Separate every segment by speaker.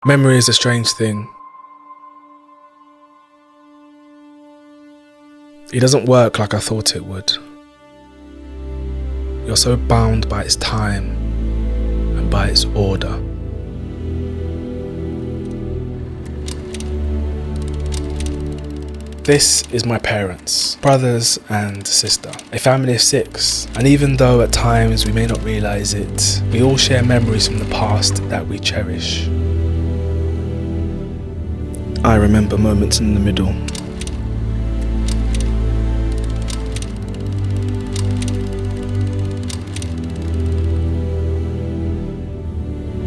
Speaker 1: Memory is a strange thing. It doesn't work like I thought it would. You're so bound by its time and by its order. This is my parents, brothers and sister, a family of 6, and even though at times we may not realise it, we all share memories from the past that we cherish. I remember moments in the middle.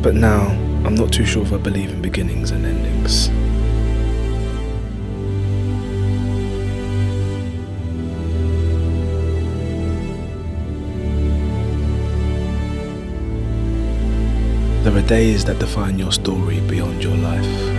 Speaker 1: But now, I'm not too sure if I believe in beginnings and endings. There are days that define your story beyond your life.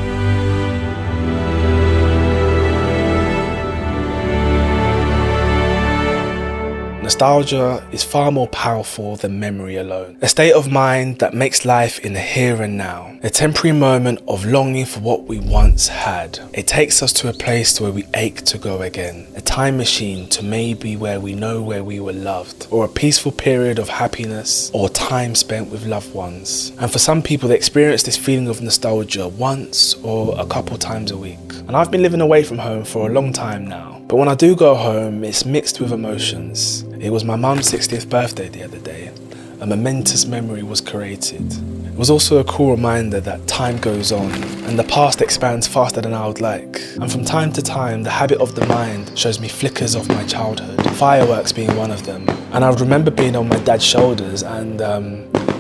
Speaker 1: Nostalgia is far more powerful than memory alone. A state of mind that makes life in the here and now. A temporary moment of longing for what we once had. It takes us to a place where we ache to go again. A time machine to maybe where we know where we were loved. Or a peaceful period of happiness or time spent with loved ones. And for some people, they experience this feeling of nostalgia once or a couple times a week. And I've been living away from home for a long time now. But when I do go home, it's mixed with emotions. It was my mum's 60th birthday the other day. A momentous memory was created. It was also a cool reminder that time goes on and the past expands faster than I would like. And from time to time, the habit of the mind shows me flickers of my childhood, fireworks being one of them. And I would remember being on my dad's shoulders and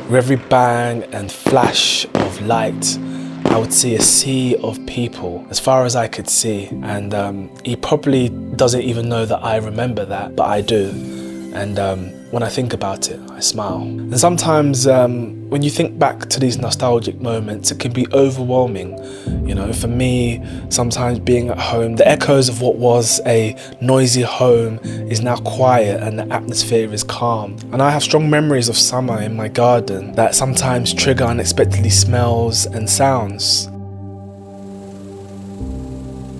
Speaker 1: with every bang and flash of light, I would see a sea of people as far as I could see, and he probably doesn't even know that I remember that, but I do. And when I think about it, I smile. And sometimes when you think back to these nostalgic moments, it can be overwhelming. You know, for me, sometimes being at home, the echoes of what was a noisy home is now quiet and the atmosphere is calm. And I have strong memories of summer in my garden that sometimes trigger unexpectedly smells and sounds.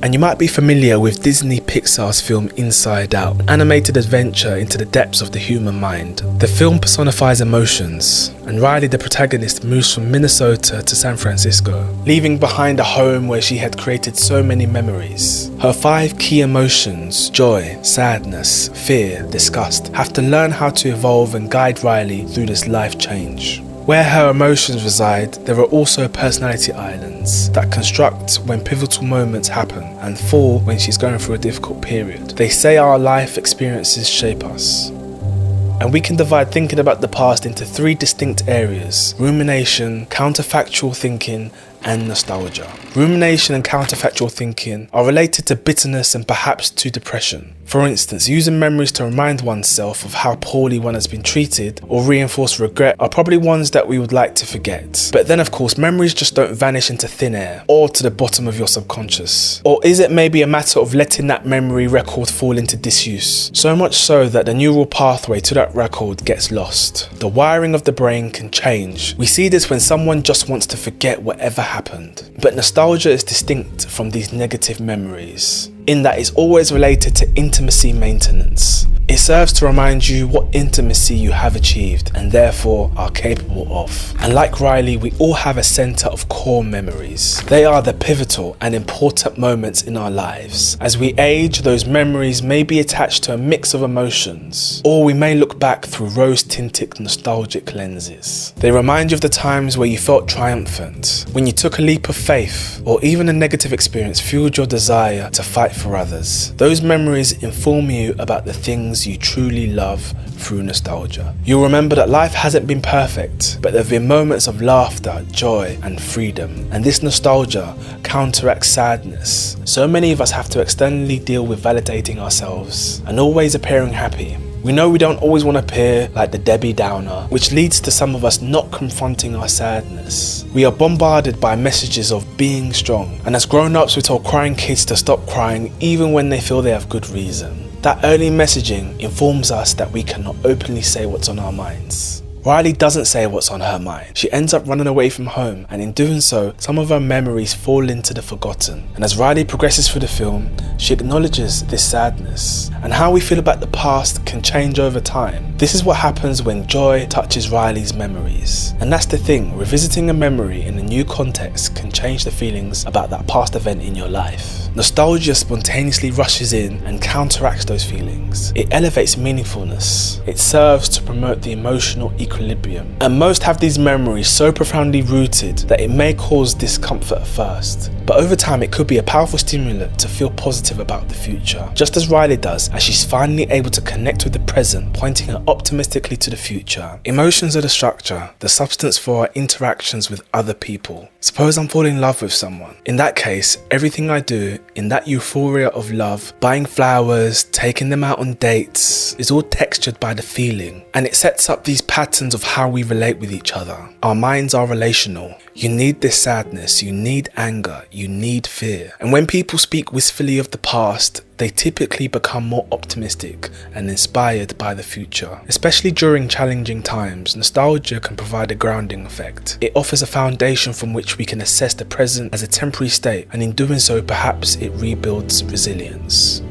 Speaker 1: And you might be familiar with Disney Pixar's film Inside Out, an animated adventure into the depths of the human mind. The film personifies emotions, and Riley, the protagonist, moves from Minnesota to San Francisco, leaving behind a home where she had created so many memories. Her 5 key emotions, joy, sadness, fear, disgust, have to learn how to evolve and guide Riley through this life change. Where her emotions reside, there are also personality islands that construct when pivotal moments happen and fall when she's going through a difficult period. They say our life experiences shape us. And we can divide thinking about the past into 3 distinct areas: rumination, counterfactual thinking, and nostalgia. Rumination and counterfactual thinking are related to bitterness and perhaps to depression. For instance, using memories to remind oneself of how poorly one has been treated or reinforce regret are probably ones that we would like to forget. But then of course, memories just don't vanish into thin air or to the bottom of your subconscious. Or is it maybe a matter of letting that memory record fall into disuse? So much so that the neural pathway to that record gets lost. The wiring of the brain can change. We see this when someone just wants to forget whatever happened. But nostalgia is distinct from these negative memories, in that it's always related to intimacy maintenance. It serves to remind you what intimacy you have achieved and therefore are capable of. And like Riley, we all have a centre of core memories. They are the pivotal and important moments in our lives. As we age, those memories may be attached to a mix of emotions, or we may look back through rose-tinted nostalgic lenses. They remind you of the times where you felt triumphant, when you took a leap of faith, or even a negative experience fueled your desire to fight for others. Those memories inform you about the things you truly love through nostalgia. You'll remember that life hasn't been perfect, but there have been moments of laughter, joy, and freedom. And this nostalgia counteracts sadness. So many of us have to externally deal with validating ourselves and always appearing happy. We know we don't always want to appear like the Debbie Downer, which leads to some of us not confronting our sadness. We are bombarded by messages of being strong, and as grown-ups we tell crying kids to stop crying even when they feel they have good reason. That early messaging informs us that we cannot openly say what's on our minds. Riley doesn't say what's on her mind. She ends up running away from home, and in doing so, some of her memories fall into the forgotten. And as Riley progresses through the film, she acknowledges this sadness. And how we feel about the past can change over time. This is what happens when joy touches Riley's memories. And that's the thing, revisiting a memory in a new context can change the feelings about that past event in your life. Nostalgia spontaneously rushes in and counteracts those feelings. It elevates meaningfulness. It serves to promote the emotional equilibrium. And most have these memories so profoundly rooted that it may cause discomfort at first. But over time it could be a powerful stimulant to feel positive about the future. Just as Riley does, as she's finally able to connect with the present, pointing her optimistically to the future. Emotions are the structure, the substance for our interactions with other people. Suppose I'm falling in love with someone. In that case, everything I do in that euphoria of love, buying flowers, taking them out on dates, is all textured by the feeling. And it sets up these patterns of how we relate with each other. Our minds are relational. You need this sadness, you need anger, you need fear. And when people speak wistfully of the past, they typically become more optimistic and inspired by the future. Especially during challenging times, nostalgia can provide a grounding effect. It offers a foundation from which we can assess the present as a temporary state, and in doing so, perhaps it rebuilds resilience.